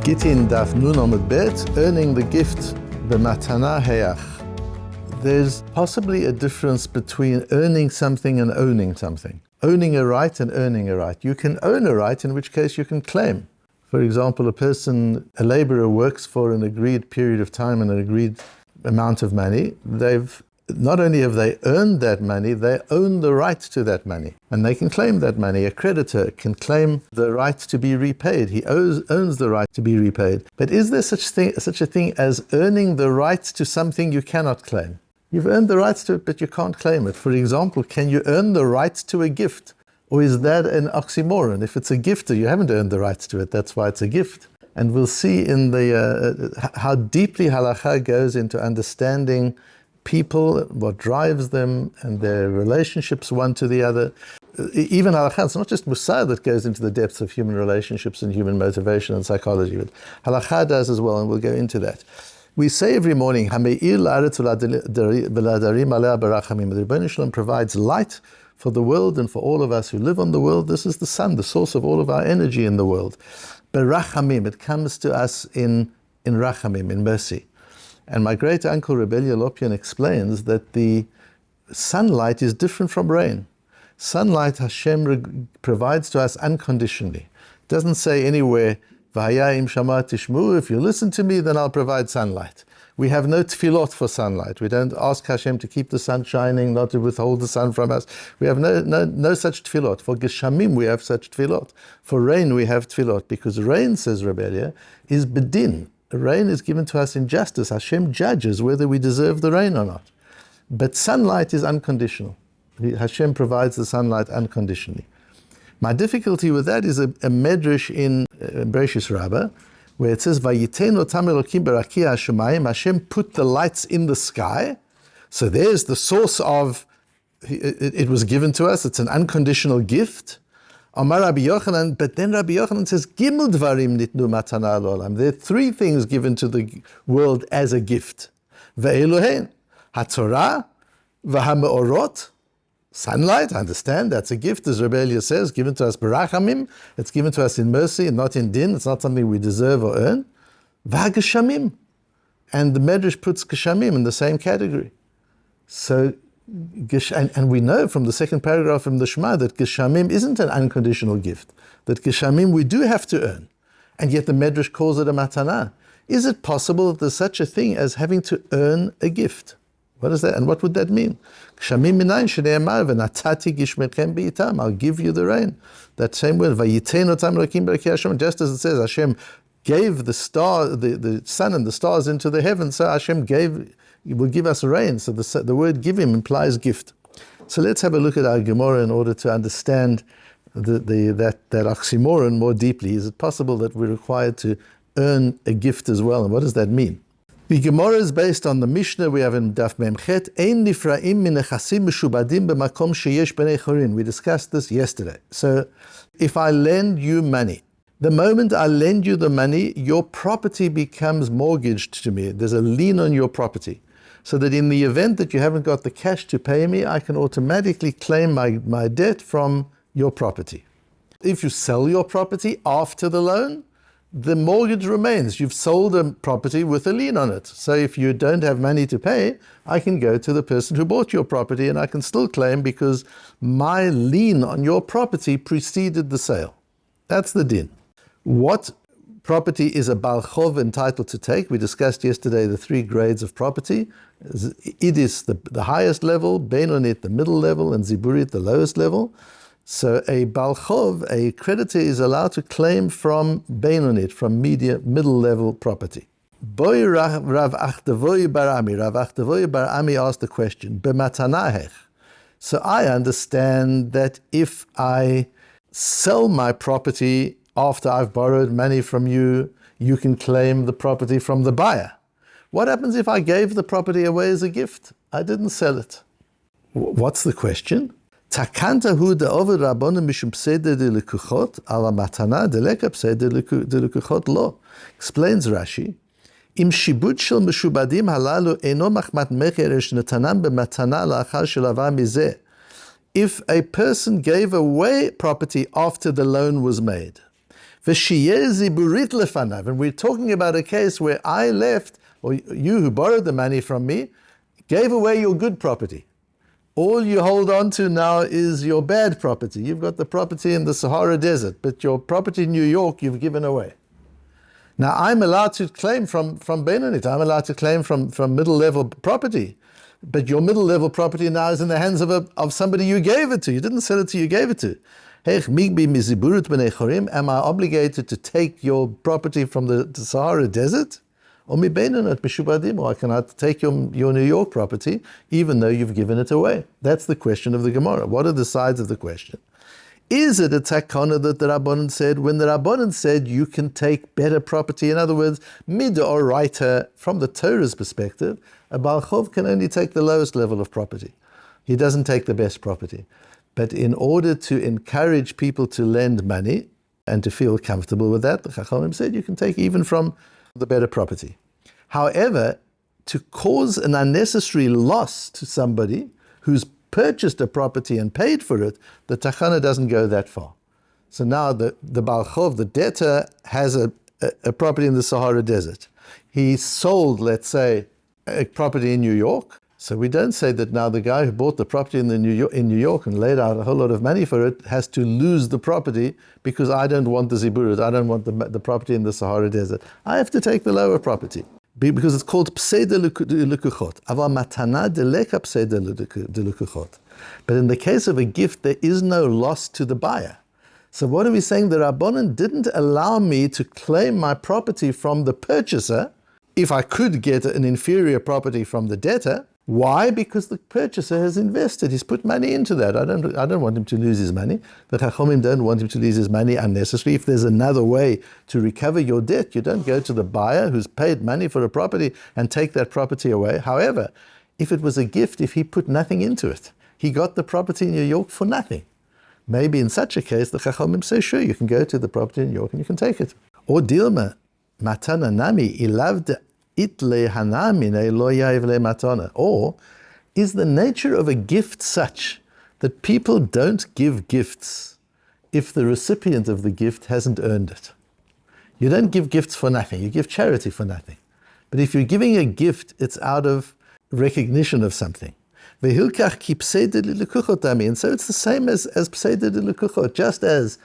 Gittin Daf Yomi Bet, earning the gift, b'matana hayach. There's possibly a difference between earning something and owning something. Owning a right and earning a right. You can own a right, in which case you can claim. For example, a laborer works for an agreed period of time and an agreed amount of money. Not only have they earned that money, they own the right to that money. And they can claim that money. A creditor can claim the right to be repaid. He owns the right to be repaid. But is there such a thing as earning the right to something you cannot claim? You've earned the rights to it, but you can't claim it. For example, can you earn the right to a gift? Or is that an oxymoron? If it's a gift, you haven't earned the rights to it. That's why it's a gift. And we'll see in how deeply halakha goes into understanding people, what drives them, and their relationships one to the other. Even halakha, it's not just musar that goes into the depths of human relationships and human motivation and psychology, but halakha does as well, and we'll go into that. We say every morning, the Rebbeinu Shalom provides light for the world and for all of us who live on the world. This is the sun, the source of all of our energy in the world. Berachamim, it comes to us in rachamim, in mercy. And my great uncle Rabbi Lapin explains that the sunlight is different from rain. Sunlight Hashem provides to us unconditionally. It doesn't say anywhere, V'haya im shama tishmu, if you listen to me, then I'll provide sunlight. We have no tefillot for sunlight. We don't ask Hashem to keep the sun shining, not to withhold the sun from us. We have no such tefillot. For geshamim, we have such tefillot. For rain, we have tefillot. Because rain, says Rabbi, is bedin. Rain is given to us in justice. Hashem judges whether we deserve the rain or not. But sunlight is unconditional. Hashem provides the sunlight unconditionally. My difficulty with that is a medrash in Bereshis Rabbah, where it says, "Vayiten otam Elokim berakia hashemayim." Hashem put the lights in the sky. So there's the source of it was given to us. It's an unconditional gift. Amar Rabbi Yochanan, but then Rabbi Yochanan says, "Gimel dvarim nitnu matana l'olam." There are three things given to the world as a gift. Ve'eluhen, haTorah, v'hameorot. Sunlight, I understand, that's a gift, as Rabbi Elia says, given to us berachamim. It's given to us in mercy and not in din. It's not something we deserve or earn. V'hageshamim. And the Medrash puts geshamim in the same category. So, and we know from the second paragraph from the Shema that geshamim isn't an unconditional gift. That geshamim we do have to earn. And yet the Medrash calls it a matana. Is it possible that there's such a thing as having to earn a gift? What is that? And what would that mean? Kshamim minayin shene'emar v'natati gishmechem b'itam. I'll give you the rain. That same word, vayiten otam Elokim b'rakei Hashem. Just as it says, Hashem gave the sun and the stars into the heavens, so Hashem will give us rain. So the word give him implies gift. So let's have a look at our Gemara in order to understand that oxymoron more deeply. Is it possible that we're required to earn a gift as well? And what does that mean? The Gemara is based on the Mishnah we have in Daf Memchet. Ein nifra'im min nechasim meshubadim b'makom sheyesh b'nei chorin. We discussed this yesterday. So, if I lend you money, the moment I lend you the money, your property becomes mortgaged to me. There's a lien on your property. So that in the event that you haven't got the cash to pay me, I can automatically claim my debt from your property. If you sell your property after the loan, the mortgage remains. You've sold a property with a lien on it. So if you don't have money to pay, I can go to the person who bought your property and I can still claim because my lien on your property preceded the sale. That's the din. What property is a Baal Chov entitled to take? We discussed yesterday the three grades of property. Idis, the highest level, Beinonit, the middle level, and Ziburit, the lowest level. So a Baal Chov, a creditor, is allowed to claim from Beinonit, from middle level property. Boy Rav Achdavoy bar Ami. Rav Achdavoy bar Ami asked the question, B'matanahech. So I understand that if I sell my property after I've borrowed money from you, you can claim the property from the buyer. What happens if I gave the property away as a gift? I didn't sell it. What's the question? Takanta hu de'ovid rabbonim mishum pseder de lekuchot ala matana deleka pseder de lekuchot lo. Explains Rashi, im shibud shel meshubadim halalu eno machmat mecher netanam b'matana la'achar shel avar mizeh. If a person gave away property after the loan was made, And we're talking about a case where I left, or you who borrowed the money from me, gave away your good property. All you hold on to now is your bad property. You've got the property in the Sahara Desert, but your property in New York you've given away. Now I'm allowed to claim from Benonit, I'm allowed to claim from middle level property, but your middle level property now is in the hands of somebody you gave it to. You didn't sell it to, you gave it to. Am I obligated to take your property from the Sahara Desert? Or I cannot take your New York property even though you've given it away. That's the question of the Gemara. What are the sides of the question? Is it a takana that the Rabbanan said, when the Rabbanan said you can take better property, in other words, midoraita, from the Torah's perspective, a Baal Chov can only take the lowest level of property. He doesn't take the best property. But in order to encourage people to lend money and to feel comfortable with that, the Chachamim said you can take even from the better property. However, to cause an unnecessary loss to somebody who's purchased a property and paid for it, the Tachana doesn't go that far. So now the Baal Chov, the debtor, has a property in the Sahara Desert. He sold, let's say, a property in New York. So we don't say that now the guy who bought the property in New York and laid out a whole lot of money for it has to lose the property because I don't want the ziburut, I don't want the property in the Sahara Desert. I have to take the lower property because it's called pseudo lukuchot. Aval matana deleka pseudo lukuchot. But in the case of a gift, there is no loss to the buyer. So what are we saying? The Rabbanan didn't allow me to claim my property from the purchaser if I could get an inferior property from the debtor. Why? Because the purchaser has invested. He's put money into that. I don't want him to lose his money. The Chachomim don't want him to lose his money unnecessarily. If there's another way to recover your debt, you don't go to the buyer who's paid money for a property and take that property away. However, if it was a gift, if he put nothing into it, he got the property in New York for nothing. Maybe in such a case, the Chachomim say, sure, you can go to the property in New York and you can take it. Or Dilma, Matana Nami, Ilavda, or is the nature of a gift such that people don't give gifts if the recipient of the gift hasn't earned it? You don't give gifts for nothing, you give charity for nothing. But if you're giving a gift, it's out of recognition of something. And so it's the same as pseudo lukuchot, just as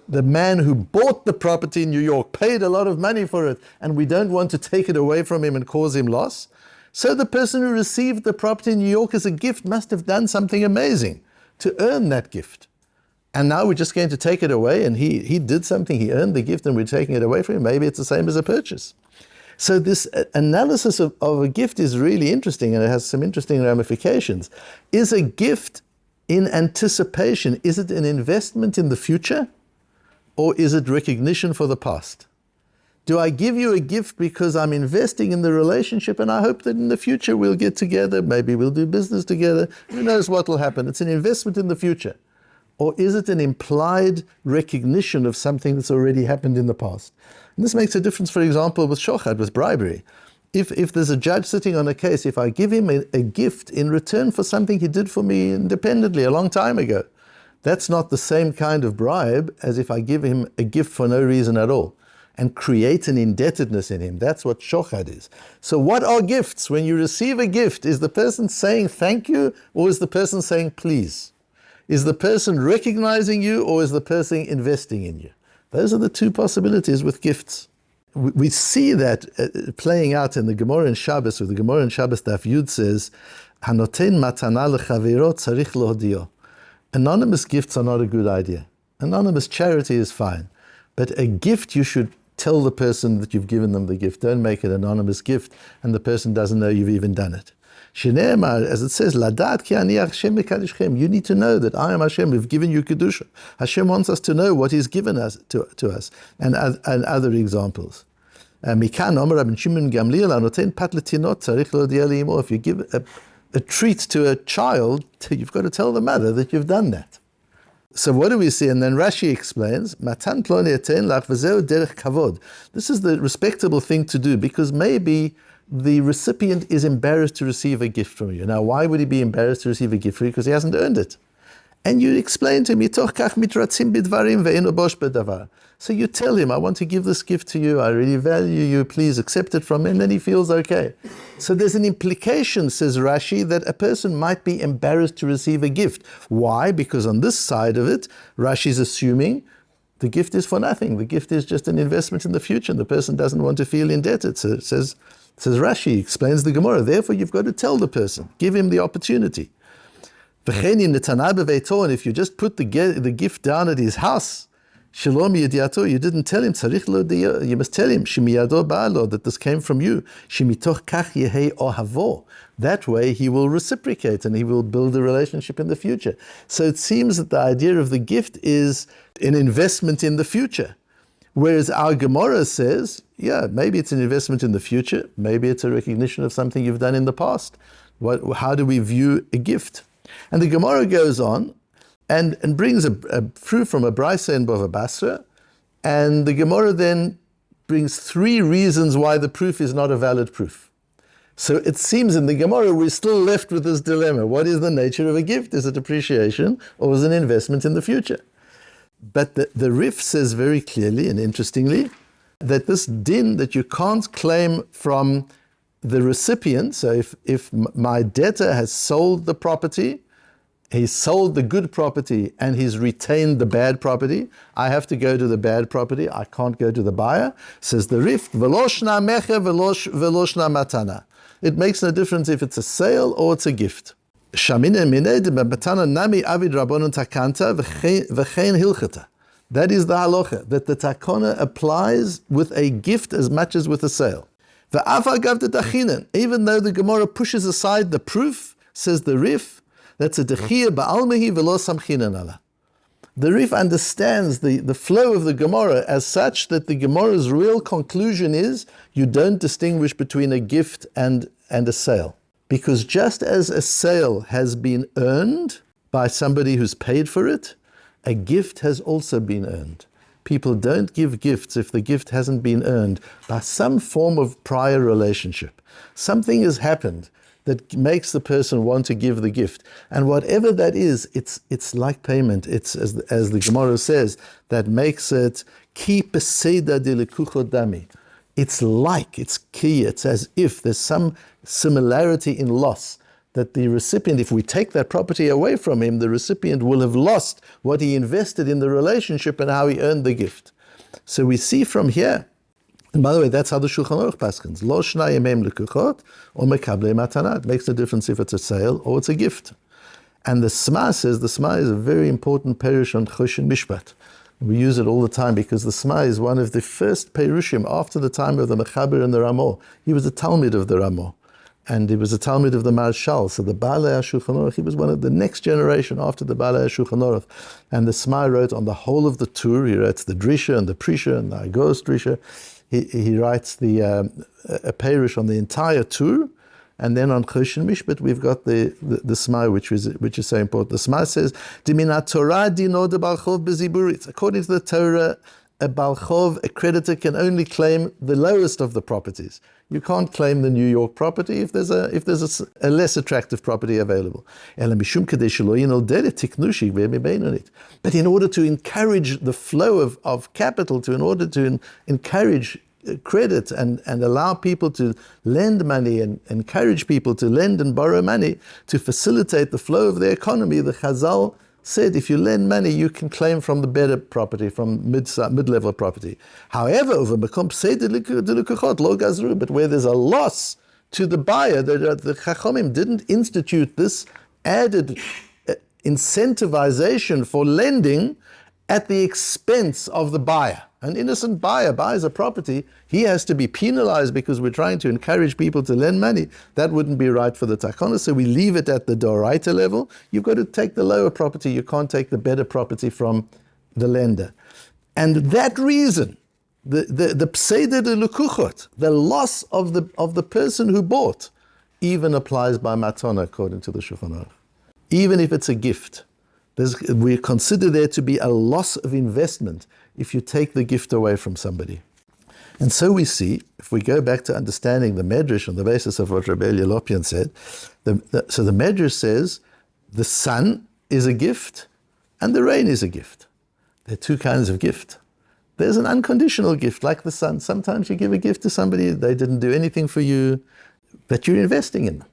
the man who bought the property in New York paid a lot of money for it, and we don't want to take it away from him and cause him loss. So the person who received the property in New York as a gift must have done something amazing to earn that gift. And now we're just going to take it away, and he did something, he earned the gift, and we're taking it away from him. Maybe it's the same as a purchase. So this analysis of a gift is really interesting, and it has some interesting ramifications. Is a gift in anticipation, is it an investment in the future? Or is it recognition for the past? Do I give you a gift because I'm investing in the relationship and I hope that in the future we'll get together, maybe we'll do business together, who knows what will happen? It's an investment in the future. Or is it an implied recognition of something that's already happened in the past? And this makes a difference, for example, with shochad, with bribery. If there's a judge sitting on a case, if I give him a gift in return for something he did for me independently a long time ago, that's not the same kind of bribe as if I give him a gift for no reason at all and create an indebtedness in him. That's what shochad is. So what are gifts? When you receive a gift, is the person saying thank you or is the person saying please? Is the person recognizing you or is the person investing in you? Those are the two possibilities with gifts. We see that playing out in the Gemara in Shabbos, where the Gemara in Shabbos Daf Yud says, Hanoten matana lechaviro tzarich lohodio. Anonymous gifts are not a good idea. Anonymous charity is fine. But a gift, you should tell the person that you've given them the gift. Don't make it an anonymous gift and the person doesn't know you've even done it. Shneimar, as it says, Ladat ki ani Hashem mekadishchem. You need to know that I am Hashem. We've given you kedusha. Hashem wants us to know what He's given us to us, and other examples. Mikan Omer Rabbi Shimon Gamliel anoten pat letinot tzarich lodiya leimo. If you give a treat to a child, you've got to tell the mother that you've done that. So what do we see? And then Rashi explains, Matan ploni eten lach v'zeu derech kavod. This is the respectable thing to do because maybe the recipient is embarrassed to receive a gift from you. Now, why would he be embarrassed to receive a gift from you? Because he hasn't earned it. And you explain to him, "Mitoch kach mitratzim bidvarim ve'eno bosh bedavar." So you tell him, "I want to give this gift to you. I really value you. Please accept it from me." And then he feels okay. So there's an implication, says Rashi, that a person might be embarrassed to receive a gift. Why? Because on this side of it, Rashi's assuming the gift is for nothing. The gift is just an investment in the future, and the person doesn't want to feel indebted. So it says Rashi, explains the Gemara. Therefore, you've got to tell the person, give him the opportunity. And if you just put the gift down at his house, Shalom yediato, you didn't tell him, you must tell him, Shemiyado ba'alo, that this came from you. Shemitoch kach yehei ohavo. That way he will reciprocate and he will build a relationship in the future. So it seems that the idea of the gift is an investment in the future. Whereas our Gemara says, yeah, maybe it's an investment in the future, maybe it's a recognition of something you've done in the past. How do we view a gift? And the Gemara goes on and brings a proof from a Braisa in Bava Basra, and the Gemara then brings 3 reasons why the proof is not a valid proof. So it seems in the Gemara we're still left with this dilemma. What is the nature of a gift? Is it appreciation or is it an investment in the future? But the Rif says very clearly and interestingly that this din that you can't claim from the recipient, so if my debtor has sold the property, he's sold the good property and he's retained the bad property, I have to go to the bad property, I can't go to the buyer. Says the Rif, veloshna mecha veloshna matana. It makes no difference if it's a sale or it's a gift. Shamine mined matana nami avid rabbanon takanta v'chein hilchata. That is the halacha, that the takana applies with a gift as much as with a sale. Even though the Gemara pushes aside the proof, says the Rif, that's a dechiyah ba'almehi v'lo samchinan ala. The Rif understands the flow of the Gemara as such that the Gemara's real conclusion is you don't distinguish between a gift and a sale. Because just as a sale has been earned by somebody who's paid for it, a gift has also been earned. People don't give gifts if the gift hasn't been earned by some form of prior relationship. Something has happened that makes the person want to give the gift. And whatever that is, it's like payment. It's, as the Gemara says, that makes it ki peseda de lekuchot dami. It's like, it's key, it's as if there's some similarity in loss, that the recipient, if we take that property away from him, the recipient will have lost what he invested in the relationship and how he earned the gift. So we see from here, and by the way, that's how the Shulchan Aruch paskins. Lo shna yemem lekuchot or mekablei matana. It makes no difference if it's a sale or it's a gift. And the Sma says, the Sma is a very important perush on Choshen Mishpat. We use it all the time because the Sma is one of the first perushim after the time of the Mechaber and the Ramo. He was a Talmud of the Ramo. And he was a Talmud of the Marshal. So the Baalei HaShulchan Aruch, he was one of the next generation after the Baalei HaShulchan Aruch. And the Sma wrote on the whole of the Tur. He writes the Drisha and the Prisha and the Agos Drisha. He writes a perush on the entire Tur. And then on Choshen Mishpat, we've got the Sma, which is so important. The Sma says, Diminat Torah dino de Balchov beziburit. According to the Torah, a Balchov, a creditor, can only claim the lowest of the properties. You can't claim the New York property if there's a less attractive property available. But in order to encourage the flow of capital, in order to encourage credit and allow people to lend money and encourage people to lend and borrow money to facilitate the flow of the economy, the Chazal said if you lend money, you can claim from the better property, from mid-level property. However, but where there's a loss to the buyer, the Chachamim didn't institute this added incentivization for lending at the expense of the buyer. An innocent buyer buys a property, he has to be penalized because we're trying to encourage people to lend money. That wouldn't be right for the takana, so we leave it at the doraita level. You've got to take the lower property, you can't take the better property from the lender. And that reason, the pseida de lukuchot, the loss of the person who bought, even applies by matana according to the Shulchan Aruch. Even if it's a gift. We consider there to be a loss of investment if you take the gift away from somebody. And so we see, if we go back to understanding the Medrash on the basis of what Rabbi Lapin said, so the Medrash says, the son is a gift and the rain is a gift. There are two kinds of gift. There's an unconditional gift, like the sun. Sometimes you give a gift to somebody, they didn't do anything for you, but you're investing in them.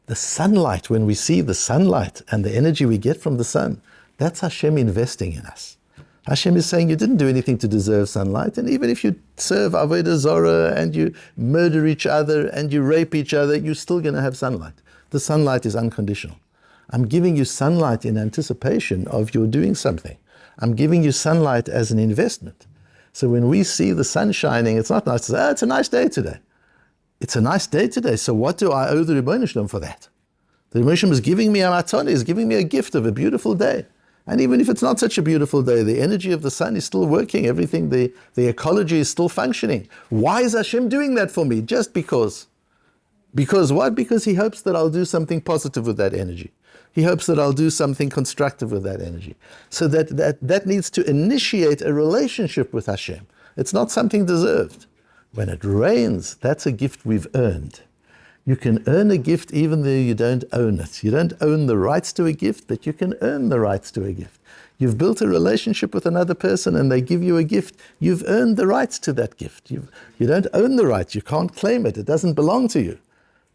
The sunlight, when we see the sunlight and the energy we get from the sun, that's Hashem investing in us. Hashem is saying you didn't do anything to deserve sunlight, and even if you serve Avodah Zorah and you murder each other and you rape each other, you're still going to have sunlight. The sunlight is unconditional. I'm giving you sunlight in anticipation of your doing something. I'm giving you sunlight as an investment. So when we see the sun shining, it's not nice to say, it's a nice day today. It's a nice day today, so what do I owe the Rebbeinu Shalom for that? The Rebbeinu Shalom is giving me a matmonim, is giving me a gift of a beautiful day. And even if it's not such a beautiful day, the energy of the sun is still working, everything, the ecology is still functioning. Why is Hashem doing that for me? Just because. Because what? Because He hopes that I'll do something positive with that energy. He hopes that I'll do something constructive with that energy. So that needs to initiate a relationship with Hashem. It's not something deserved. When it rains, that's a gift we've earned. You can earn a gift even though you don't own it. You don't own the rights to a gift, but you can earn the rights to a gift. You've built a relationship with another person and they give you a gift. You've earned the rights to that gift. You don't own the right. You can't claim it. It doesn't belong to you.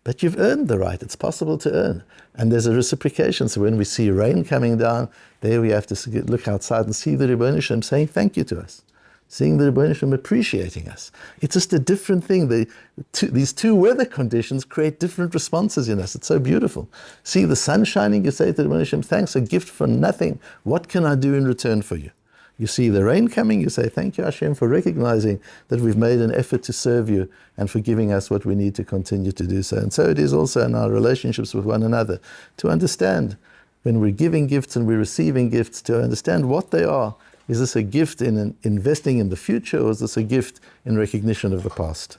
But you've earned the right. It's possible to earn. And there's a reciprocation. So when we see rain coming down, there we have to look outside and see the Rebbeinu Shalom saying thank you to us. Seeing the Rebbeinu Shalom appreciating us. It's just a different thing. These two weather conditions create different responses in us. It's so beautiful. See the sun shining, you say to the Rebbeinu Shalom, thanks, a gift for nothing. What can I do in return for you? You see the rain coming, you say, thank you, Hashem, for recognizing that we've made an effort to serve you and for giving us what we need to continue to do so. And so it is also in our relationships with one another, to understand when we're giving gifts and we're receiving gifts, to understand what they are. Is this a gift in investing in the future, or is this a gift in recognition of the past?